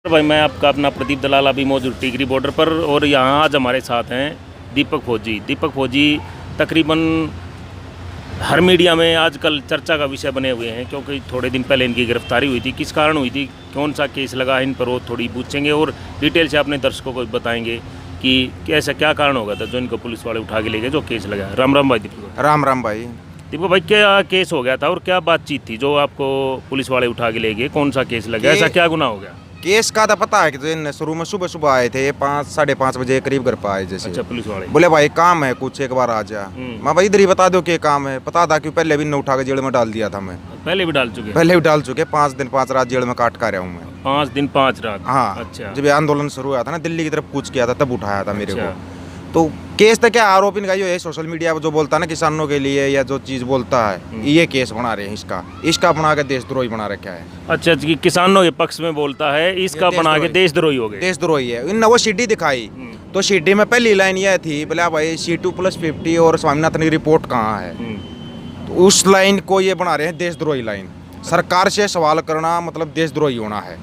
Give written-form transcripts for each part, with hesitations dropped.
भाई मैं आपका अपना प्रदीप दलाल अभी मौजूद टिकरी बॉर्डर पर और यहाँ आज हमारे साथ हैं दीपक फौजी तकरीबन हर मीडिया में आजकल चर्चा का विषय बने हुए हैं क्योंकि थोड़े दिन पहले इनकी गिरफ्तारी हुई थी। किस कारण हुई थी, कौन सा केस लगा इन पर, वो थोड़ी पूछेंगे और डिटेल से अपने दर्शकों को बताएंगे कि कैसा क्या कारण होगा था जो इनको पुलिस वाले उठा के ले गए, जो केस लगा। राम राम भाई दीपक। राम भाई। दीपक भाई, क्या केस हो गया था और क्या बातचीत थी जो आपको पुलिस वाले उठा के ले गए, कौन सा केस लगा, ऐसा क्या गुनाह हो गया? केस का तो पता है कि तो शुरू में सुबह आए थे 5-5:30 बजे करीब घर पर आए। जैसे अच्छा, पुलिस वाले बोले भाई काम है कुछ, एक बार आ जा। मैं भाई इधर ही बता दो क्या काम है। पता था कि पहले भी न उठा के जेल में डाल दिया था मैं। पहले भी डाल चुके? 5 दिन 5 रात जेल में काट कर रहा हूँ मैं। 5 दिन 5 रात? हाँ। अच्छा। जब आंदोलन शुरू हुआ था ना, दिल्ली की तरफ कूच किया था, तब उठाया था मेरे अच्छा। को। तो केस तो क्या आरोप इनका ये सोशल मीडिया पर जो बोलता है ना किसानों के लिए या जो चीज बोलता है, ये केस बना रहे हैं। इसका बना के देशद्रोही बना रखा है। अच्छा, कि किसानों के पक्ष में बोलता है, इसका बना के देशद्रोही हो गए। देशद्रोही है। इन वो सीडी दिखाई तो सीडी में पहली लाइन यह थी, बोला भाई C2+50 और स्वामीनाथन की रिपोर्ट कहाँ है। तो उस लाइन को ये बना रहे हैं देशद्रोही लाइन। सरकार से सवाल करना मतलब देशद्रोही होना है।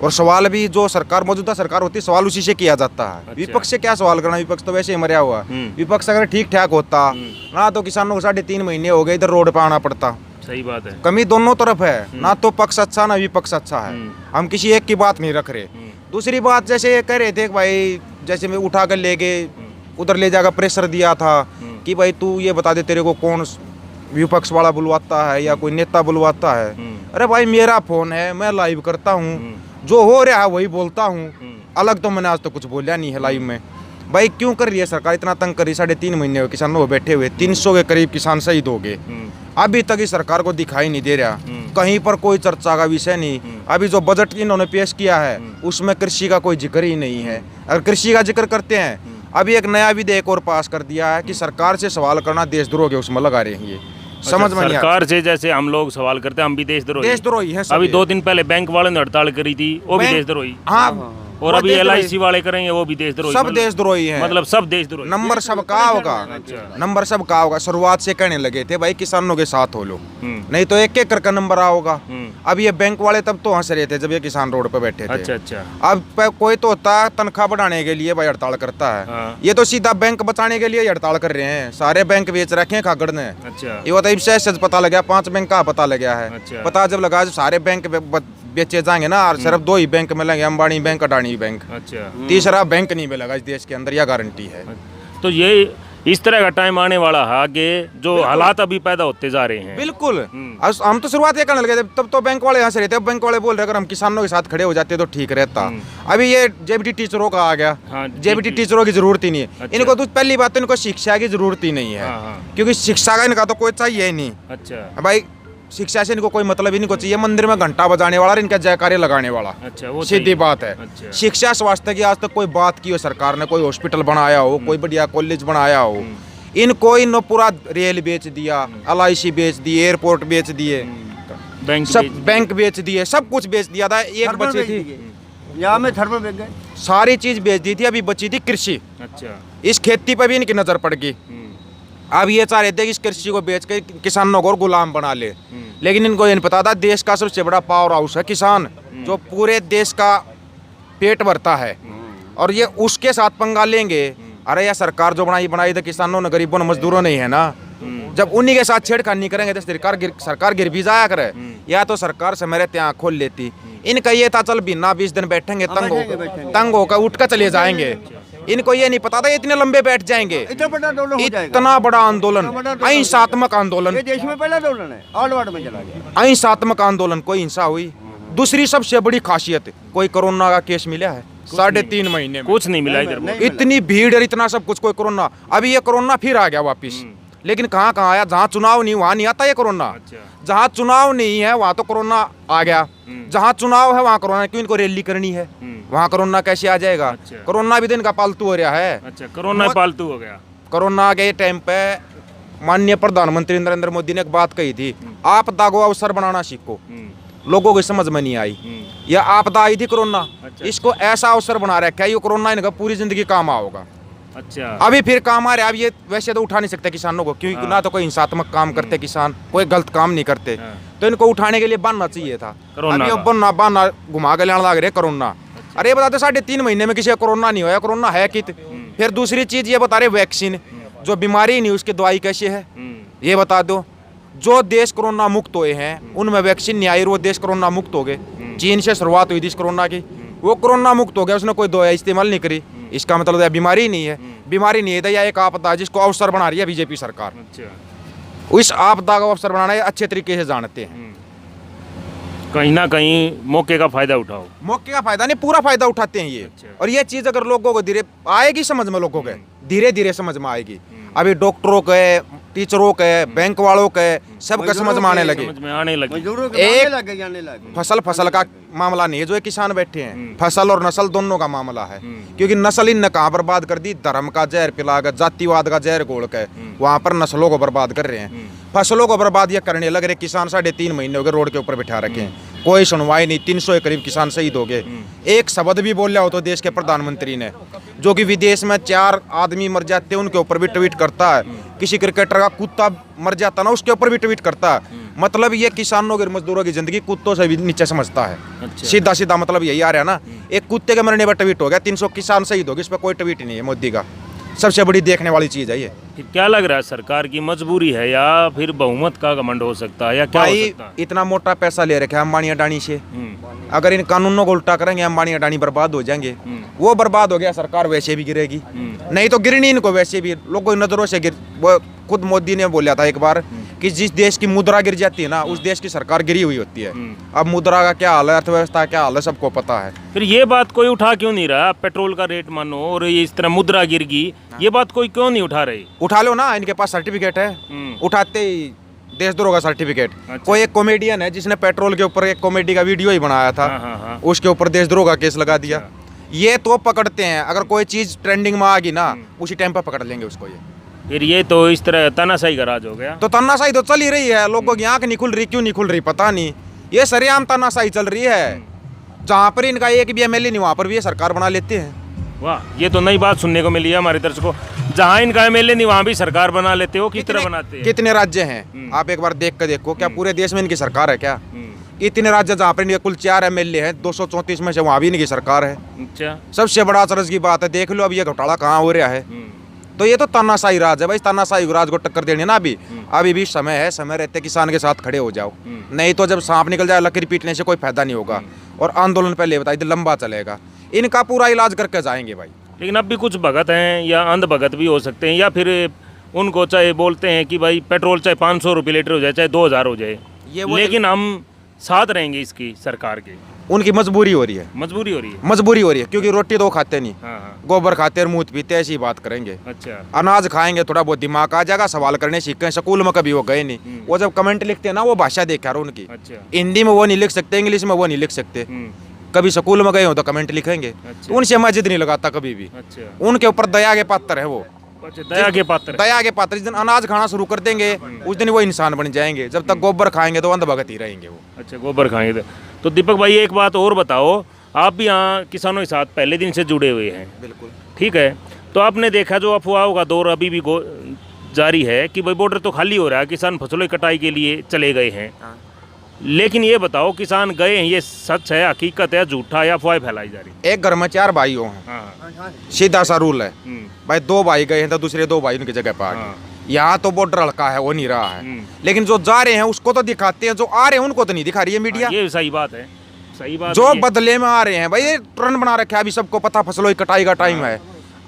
और सवाल भी जो सरकार मौजूदा सरकार होती है, सवाल उसी से किया जाता है। अच्छा। विपक्ष से क्या सवाल करना, विपक्ष तो वैसे ही मरा हुआ। विपक्ष अगर ठीक ठाक होता ना तो किसानों को 3.5 महीने हो गए इधर रोड पे आना पड़ता। सही बात है। कमी दोनों तरफ है, ना तो पक्ष अच्छा ना विपक्ष अच्छा है। हम किसी एक की बात नहीं रख रहे। दूसरी बात, जैसे ये कह रहे थे कि भाई जैसे मैं उठा कर ले गए, उधर ले जाकर प्रेशर दिया था कि भाई तू ये बता दे तेरे को कौन विपक्ष वाला बुलवाता है या कोई नेता बुलवाता है। अरे भाई मेरा फोन है, मैं लाइव करता हूँ, जो हो रहा है वही बोलता हूँ। अलग तो मैंने आज तो कुछ बोला नहीं है लाइव में। भाई क्यों कर रही है सरकार, इतना तंग कर रही? 3.5 महीने हुए किसानों को बैठे हुए, 300 के करीब किसान शहीद हो गए। अभी तक इस सरकार को दिखाई नहीं दे रहा, कहीं पर कोई चर्चा का विषय नहीं। अभी जो बजट इन्होंने पेश किया है उसमें कृषि का कोई जिक्र ही नहीं है। अगर कृषि का जिक्र करते हैं, अभी एक नया विधेयक और पास कर दिया है कि सरकार से सवाल करना देशद्रोह के उसमें लगा रहे हैं। ये समझ में नहीं आता। सरकार से जैसे हम लोग सवाल करते हैं, हम भी देशद्रोही है। अभी 2 दिन पहले बैंक वाले ने हड़ताल करी थी, वो भी देशद्रोही। हाँ। और अभी LIC वाले करेंगे, वो भी देशद्रोही। सब देशद्रोही हैं। मतलब सब देशद्रोही। नंबर सब का होगा। अच्छा। नंबर सब का होगा। शुरुआत से कहने लगे थे भाई किसानों के साथ हो लो, नहीं तो एक करके नंबर आओगा। अब ये बैंक वाले तब तो हंस रहे थे जब ये किसान रोड पे बैठे थे। अच्छा अच्छा। अब कोई तो होता है तनख्वाह बढ़ाने के लिए भाई हड़ताल करता है। हाँ। ये तो सीधा बैंक बचाने के लिए हड़ताल कर रहे हैं। सारे बैंक बेच रखे हैं खागड़ ने। अच्छा। ये बताइए से पता लगा, 5 बैंक का पता लगा है। अच्छा। पता जब लगा जब सारे बैंक बेचे जाएंगे ना, और सिर्फ 2 ही बैंक मिलेंगे, अंबानी बैंक, अडानी बैंक। अच्छा। तीसरा बैंक नहीं मिलेगा इस देश के अंदर, यह गारंटी है। तो ये इस तरह का टाइम आने वाला है आगे, जो हालात अभी पैदा होते जा रहे हैं। बिल्कुल। हम तो शुरुआत ये करने लगे थे, तब तो बैंक वाले हंस रहे थे। अब बैंक वाले बोल रहे अगर हम किसानों के साथ खड़े हो जाते तो ठीक रहता। अभी ये JBT टीचरों का आ गया। हाँ, JBT टीचरों की जरूरत ही नहीं है। अच्छा। इनको तो पहली बात तो इनको शिक्षा की जरूरत ही नहीं है। हाँ। क्योंकि शिक्षा का इनका तो कोई चाहिए ही नहीं। अच्छा। भाई शिक्षा से इनको कोई मतलब ही नहीं को चाहिए। मंदिर में घंटा बजाने वाला, इनका जयकारे लगाने वाला। अच्छा, वो सीधी बात है। अच्छा। शिक्षा स्वास्थ्य की आज तक कोई बात की हो सरकार ने, कोई हॉस्पिटल बनाया हो, कोई बढ़िया कॉलेज बनाया हो। इनको पूरा रेल बेच दिया, LIC बेच दी, एयरपोर्ट बेच दिए, बैंक बेच दिए, सब कुछ बेच दिया था। एक बची थी यहाँ में थर्मल बेच गए, सारी चीज बेच दी थी। अभी बची थी कृषि। अच्छा। इस खेती पे भी इनकी नजर पड़ गई। अब ये चाह रहे थे कि इस कृषि को बेच के किसानों को गुलाम बना ले, लेकिन इनको ये नहीं पता था देश का सबसे बड़ा पावर हाउस है किसान, जो पूरे देश का पेट भरता है। और ये उसके साथ पंगा लेंगे। अरे यार सरकार जो बनाई तो किसानों ने, गरीबों ने, मजदूरों ने ही है ना। जब उन्हीं के साथ छेड़खानी करेंगे तो सरकार गिर भी जाया करे, या तो सरकार से मेरे ત્યાં खोल लेती। इनका ये था चल बिना 20 दिन बैठेंगे, तंग होकर उठ कर चले जाएंगे। इनको ये नहीं पता था इतने लंबे बैठ जाएंगे। इतना बड़ा आंदोलन हो जाएगा। इतना बड़ा आंदोलन, अहिंसात्मक आंदोलन। ये देश में पहला आंदोलन है, ऑल वर्ल्ड में चला गया। अहिंसात्मक आंदोलन, कोई हिंसा हुई। दूसरी सबसे बड़ी खासियत, कोई कोरोना का केस मिला है 3.5 महीने में? कुछ नहीं मिला इधर। इतनी भीड़ और इतना सब कुछ, कोई कोरोना। अभी ये कोरोना फिर आ गया वापिस। लेकिन कहाँ कहाँ आया? जहाँ चुनाव नहीं वहाँ नहीं आता ये कोरोना। अच्छा। जहाँ चुनाव नहीं है वहाँ तो कोरोना आ गया, जहाँ चुनाव है वहाँ कोरोना। क्यों? इनको रैली करनी है, वहाँ कोरोना कैसे आ जाएगा? अच्छा। कोरोना भी दिन का पालतू हो रहा है। अच्छा, कोरोना पालतू हो गया। कोरोना के टाइम पे माननीय प्रधानमंत्री नरेंद्र मोदी ने एक बात कही थी, आपदा को अवसर बनाना सीखो। लोगों की समझ में नहीं आई। यह आपदा आई थी कोरोना। अच्छा। इसको ऐसा अवसर बना रखा है, ये कोरोना इनका पूरी जिंदगी काम आओगा। अच्छा। अभी फिर काम आ रहा है। अब ये वैसे तो उठा नहीं सकते किसानों को, क्योंकि ना तो कोई हिंसात्मक काम करते किसान, कोई गलत काम नहीं करते। तो इनको उठाने के लिए बनना चाहिए था। कोरोना अब ये बहाना घुमा के लाने लग रहे कोरोना। अरे ये बता दो 3.5 महीने में किसी का कोरोना नहीं होया, कोरोना है कित। फिर दूसरी चीज ये बता रहे वैक्सीन, जो बीमारी नहीं उसकी दवाई कैसी है ये बता दो। जो देश कोरोना मुक्त हुए हैं उनमें वैक्सीन नहीं आई और वो देश कोरोना मुक्त हो गए। चीन से शुरुआत हुई थी इस कोरोना की, वो कोरोना मुक्त हो गया, उसने कोई दवाई इस्तेमाल नहीं करी। इसका मतलब बीमारी नहीं है, बीमारी नहीं है, या एक आपदा है जिसको अवसर बना रही है बीजेपी सरकार। अच्छा। इस आपदा का अवसर बनाना है अच्छे तरीके से जानते हैं। कहीं ना कहीं मौके का फायदा उठाओ। मौके का फायदा नहीं, पूरा फायदा उठाते हैं ये। अच्छा। और ये चीज अगर लोगों को धीरे आएगी समझ में, लोगों के धीरे धीरे समझ में आएगी। अभी डॉक्टरों के, टीचरों के, बैंक वालों के, सबका समझ में आने लगे, समझ में आने लगे। मजदूरों के एक- मांगे लगे जाने लगे। फसल का मामला नहीं है जो ये किसान बैठे हैं, फसल और नस्ल दोनों का मामला है। क्योंकि नस्ल इन कहाँ बर्बाद कर दी, धर्म का जहर पिलाकर, जातिवाद का जहर घोल के वहां पर नस्लों को बर्बाद कर रहे हैं। फसलों को बर्बाद ये करने लग रहे। किसान 3.5 महीने हो गए रोड के ऊपर बिठा रखे हैं, कोई सुनवाई नहीं। 300 के करीब किसान शहीद हो गए। एक शब्द भी बोल रहा हो तो देश के प्रधानमंत्री ने, जो कि विदेश में 4 आदमी मर जाते हैं उनके ऊपर भी ट्वीट करता है। किसी क्रिकेटर का कुत्ता मर जाता ना उसके ऊपर भी ट्वीट करता है। मतलब ये किसानों के, मजदूरों की जिंदगी कुत्तों से भी नीचे समझता है। अच्छा। सीधा सीधा मतलब यही आ रहा है ना। एक कुत्ते के मरने पर ट्वीट हो गया, 300 किसान शहीद हो गए, इस पर कोई ट्वीट नहीं है मोदी का। सबसे बड़ी देखने वाली चीज है ये। फिर क्या लग रहा है, सरकार की मजबूरी है या फिर बहुमत का घमंड हो सकता है, या क्या हो भाई सकता है? इतना मोटा पैसा ले रखे हैं अंबानी अडानी से, हम्म, अगर इन कानूनों को उल्टा करेंगे अंबानी अडानी बर्बाद हो जाएंगे। वो बर्बाद हो गया, सरकार वैसे भी गिरेगी। नहीं तो गिरनी इनको वैसे भी, लोगों की नजरों से गिर। वो खुद मोदी ने बोला था एक बार कि जिस देश की मुद्रा गिर जाती है ना उस देश की सरकार गिरी हुई होती है। अब मुद्रा का क्या हाल है, अर्थव्यवस्था का क्या हाल है, सबको पता है। फिर ये बात कोई उठा क्यों नहीं रहा? पेट्रोल का रेट मानो और ये इस तरह मुद्रा गिर गई, ये बात कोई क्यों नहीं उठा रही? उठा लो ना, इनके पास सर्टिफिकेट है, उठाते ही देशद्रोह का सर्टिफिकेट। अच्छा। कोई एक कॉमेडियन है जिसने पेट्रोल के ऊपर एक कॉमेडी का वीडियो ही बनाया था, हाँ। उसके ऊपर देशद्रोह का केस लगा दिया। ये तो पकड़ते हैं, अगर कोई चीज ट्रेंडिंग में आ गई ना उसी टाइम पर पकड़ लेंगे उसको। ये फिर ये तो इस तरह तानाशाही का राज हो गया। तो तानाशाही तो चल ही रही है, लोगों की आंख नहीं खुल रही, क्यों नहीं खुल रही पता नहीं। ये सरेआम तानाशाही चल रही है, जहाँ पर इनका एक भी एमएलए नहीं वहाँ पर भी ये सरकार बना लेते हैं। वाह, ये तो नई बात सुनने को मिली है हमारे दर्शकों। जहाँ इनका एमएलए नहीं वहाँ भी सरकार बना लेते हो, किस तरह बनाते हैं? कितने राज्य हैं आप एक बार देख कर देखो, क्या पूरे देश में इनकी सरकार है क्या? इतने राज्य जहाँ पर इनके कुल 4 एमएलए हैं, 234 में से वहाँ भी इनकी सरकार है। अच्छा। सबसे बड़ा अचरज की बात है, देख लो अब ये घोटाला कहाँ हो रहा है। तो ये तो तानाशाही राज है भाई, तानाशाही राज को टक्कर देनी है ना। अभी भी समय है, समय रहते किसान के साथ खड़े हो जाओ, नहीं तो जब सांप निकल जाए लकड़ी पीटने से कोई फायदा नहीं होगा। और आंदोलन पहले बताइए तो लंबा चलेगा, इनका पूरा इलाज करके जाएंगे भाई। लेकिन अब भी कुछ भगत हैं या अंध भगत भी हो सकते हैं, या फिर उनको चाहे बोलते हैं कि भाई पेट्रोल चाहे 500 रुपये लीटर हो जाए, चाहे 2000 हो जाए, लेकिन हम साथ रहेंगे इसकी सरकार के। उनकी मजबूरी हो रही है, मजबूरी हो रही है। मजबूरी हो रही है, क्योंकि रोटी तो वो खाते नहीं, हाँ। गोबर खाते और मूत पीते, ऐसी बात करेंगे। अच्छा। अनाज खाएंगे, थोड़ा बहुत दिमाग आ जाएगा, सवाल करने सीखे। स्कूल में कभी वो गए नहीं, वो जब कमेंट लिखते हैं ना वो भाषा देखा रहा उनकी। अच्छा। हिंदी में वो नहीं लिख सकते, इंग्लिश में वो नहीं लिख सकते। कभी स्कूल में गए हो तो कमेंट लिखेंगे। अच्छा। उनसे मस्जिद नहीं लगाता कभी भी। अच्छा। उनके ऊपर दया के पात्र है वो। अच्छा, दया के पात्र। दया के पात्र, जिस दिन अनाज खाना शुरू कर देंगे उस दिन वो इंसान बन जाएंगे। जब तक गोबर खाएंगे तो अंधभगत ही रहेंगे वो। अच्छा, गोबर खाएंगे तो दीपक भाई एक बात और बताओ, आप भी यहाँ किसानों के साथ पहले दिन से जुड़े हुए हैं, बिल्कुल। ठीक है, तो आपने देखा जो अफवाहों का दौर अभी भी जारी है कि भाई बॉर्डर तो खाली हो रहा है, किसान फसलों की कटाई के लिए चले गए हैं। लेकिन ये बताओ, किसान गए हैं, ये सच है, हकीकत है, झूठा या अफवाह फैलाई जा रही? एक घर में 4 भाई हो हैं, हाँ। सीधा सा रूल है भाई। 2 भाई गए हैं तो दूसरे 2 भाई उनकी जगह पर आ गए। यहाँ तो बॉर्डर हल्का है, वो नहीं रहा है। लेकिन जो जा रहे हैं उसको तो दिखाते हैं, जो आ रहे हैं उनको तो नहीं दिखा रही है मीडिया। ये सही बात है, सही बात। जो बदले में आ रहे हैं भाई, ये टर्न बना रखा है, अभी सबको पता फसलों की कटाई का टाइम है।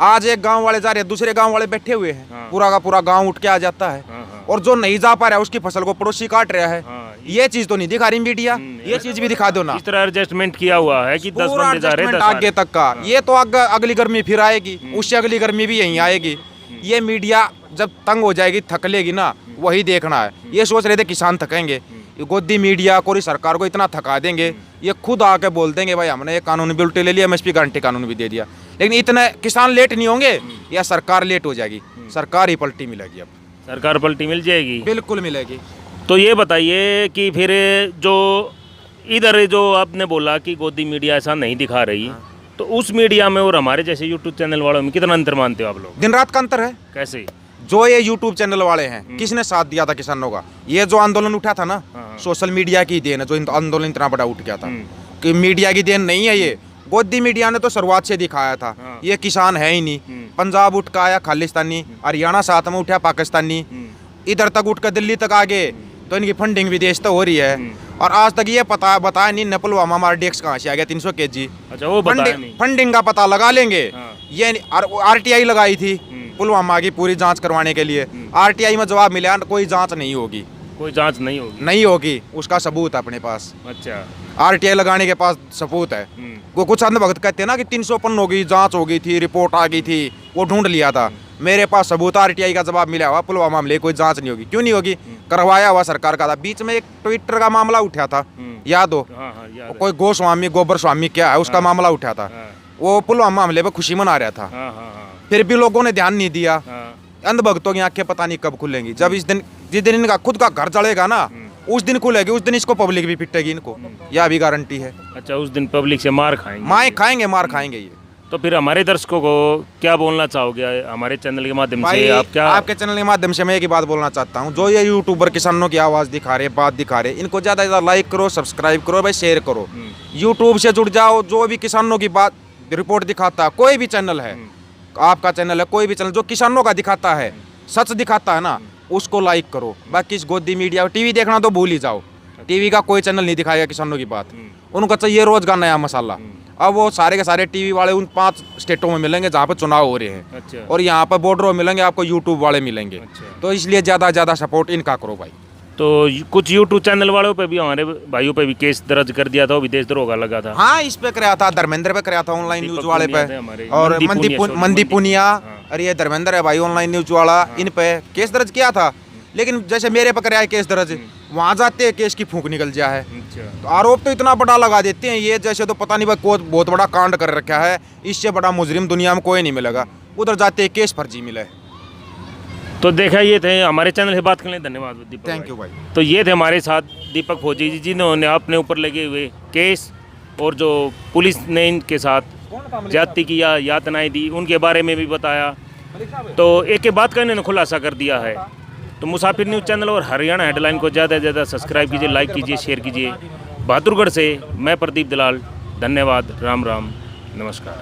आज एक गांव वाले जा रहे हैं, दूसरे गांव वाले बैठे हुए हैं, पूरा का पूरा गांव उठ के आ जाता है। और जो नहीं जा पा रहा है उसकी फसल को पड़ोसी काट रहा है। ये चीज तो नहीं दिखा रही मीडिया, ये चीज भी दिखा दो ना। इस तरह एडजस्टमेंट किया हुआ है कि 10 पूरा बंदे जा रहे हैं, adjustment 10 आगे तक का। ये तो अगली गर्मी फिर आएगी, उससे अगली गर्मी भी यहीं आएगी। ये मीडिया जब तंग हो जाएगी, थक लेगी ना, वही देखना है। ये सोच रहे थे किसान थकेंगे, ये गोदी मीडिया को, सरकार को इतना थका देंगे, ये खुद आके बोल देंगे भाई हमने ये कानून भी उल्टे ले लिया, एमएसपी गारंटी कानून भी दे दिया। लेकिन इतने किसान लेट नहीं होंगे, या सरकार लेट हो जाएगी, सरकार ही पलटी मिलेगी। अब सरकार पलटी मिल जाएगी, बिल्कुल मिलेगी। तो ये बताइए कि फिर जो इधर जो आपने बोला कि गोदी मीडिया ऐसा नहीं दिखा रही, तो उस मीडिया में और हमारे जैसे यूट्यूब चैनल वालों में कितना अंतर मानते हो आप लोग? दिन रात का अंतर है। कैसे? जो ये यूट्यूब चैनल वाले हैं, किसने साथ दिया था किसानों का? ये जो आंदोलन उठा था ना, सोशल मीडिया की देन है। जो आंदोलन इतना बड़ा उठ गया था, कि मीडिया की देन नहीं है, ये गोदी मीडिया ने तो शुरुआत से दिखाया था हाँ। ये किसान है ही नहीं। पंजाब उठ कर आया खालिस्तानी, हरियाणा साथ में उठा पाकिस्तानी, इधर तक उठ कर दिल्ली तक आ गए, तो इनकी फंडिंग विदेश तो हो रही है। और आज तक ये पता बताया नहीं न पुलवामा हमारा डेक्स कहाँ से आ गया 300 kg। अच्छा, वो बताया नहीं। फंडिंग का पता लगा लेंगे। हाँ। ये RTI लगाई थी पुलवामा की पूरी जांच करवाने के लिए। RTI में जवाब मिला कोई जांच नहीं होगी, कोई जांच नहीं होगी। नहीं होगी, उसका सबूत है अपने पास। अच्छा। RTI लगाने के पास सबूत है। वो कुछ अंधभक्त कहते हैं ना कि 300 पन्नों होगी, जांच हो गई थी, रिपोर्ट आ गई थी, वो ढूंढ लिया था। मेरे पास सबूत, RTI का जवाब मिला हुआ, पुलवामा मामले कोई जांच नहीं होगी। क्यों नहीं होगी? करवाया हुआ सरकार का था। बीच में एक ट्विटर का मामला उठा था, याद हो? हाँ हाँ, याद है। कोई गोस्वामी गोबर स्वामी क्या है उसका मामला उठा था। हाँ। वो पुलवामा मामले पे खुशी मना रहा था, हाँ हाँ हाँ फिर भी लोगों ने ध्यान नहीं दिया। हाँ। अंधभक्तों की आंखें पता नहीं कब खुलेंगी। जब जिस दिन इनका खुद का घर जलेगा ना, उस दिन खुलेगी, उस दिन इसको पब्लिक भी पिटेगी इनको, यह भी गारंटी है। अच्छा, उस दिन पब्लिक से मार खाएंगे। मार खाएंगे ये। तो फिर हमारे दर्शकों को क्या बोलना चाहोगे हमारे चैनल के माध्यम भाई से? आप क्या आपके चैनल के माध्यम से मैं एक ही बात बोलना चाहता हूँ, जो ये यूट्यूबर किसानों की आवाज़ दिखा रहे, बात दिखा रहे, इनको ज़्यादा से ज़्यादा लाइक करो, सब्सक्राइब करो भाई, शेयर करो। यूट्यूब से जुड़ जाओ। जो भी किसानों की बात रिपोर्ट दिखाता है, कोई भी चैनल है, आपका चैनल है, कोई भी चैनल जो किसानों का दिखाता है, सच दिखाता है ना, उसको लाइक करो। बाकी इस गोदी मीडिया TV देखना तो भूल ही जाओ। TV का कोई चैनल नहीं दिखाएगा किसानों की बात। उनको चाहिए रोज का नया मसाला। अब वो सारे के सारे TV वाले उन 5 स्टेटों में मिलेंगे जहाँ पर चुनाव हो रहे हैं। अच्छा। और यहाँ पर बॉर्डर में मिलेंगे, आपको यूट्यूब वाले मिलेंगे। अच्छा। तो इसलिए ज़्यादा से ज़्यादा सपोर्ट इनका करो भाई। तो कुछ यूट्यूब चैनल वालों पे भी, हमारे भाइयों पे भी केस दर्ज कर दिया था, वो विदेश द्रोह का लगा था। हाँ, इस पे कराया था, धर्मेंद्र पे कराया था, ऑनलाइन न्यूज वाले पुनिया थे पे। हमारे, और मंदी पुनिया, हाँ। अरे ये धर्मेंद्र है भाई, ऑनलाइन न्यूज वाला, इन पे केस दर्ज किया था। लेकिन जैसे मेरे पे कराया केस दर्ज, वहाँ जाते हैं केस की फूंक निकल जाए है। अच्छा। तो आरोप तो इतना बड़ा लगा देते हैं ये, जैसे तो पता नहीं भाई कोई बहुत बड़ा कांड कर रखा है, इससे बड़ा मुजरिम दुनिया में कोई नहीं मिलेगा। उधर जाते केस फर्जी मिले। तो देखा, ये थे हमारे चैनल से बात करने, धन्यवाद दीपक। थैंक यू भाई। तो ये थे हमारे साथ दीपक फौजी जी, जिन्होंने अपने ऊपर लगे हुए केस और जो पुलिस ने इनके साथ ज्यादती किया, यातनाएं दी, उनके बारे में भी बताया। तो एक बात का इन्होंने खुलासा कर दिया है। तो मुसाफिर न्यूज़ चैनल और हरियाणा हेडलाइन को ज़्यादा से ज़्यादा सब्सक्राइब कीजिए, लाइक कीजिए, शेयर कीजिए। बहादुरगढ़ से मैं प्रदीप दलाल, धन्यवाद, राम राम, नमस्कार।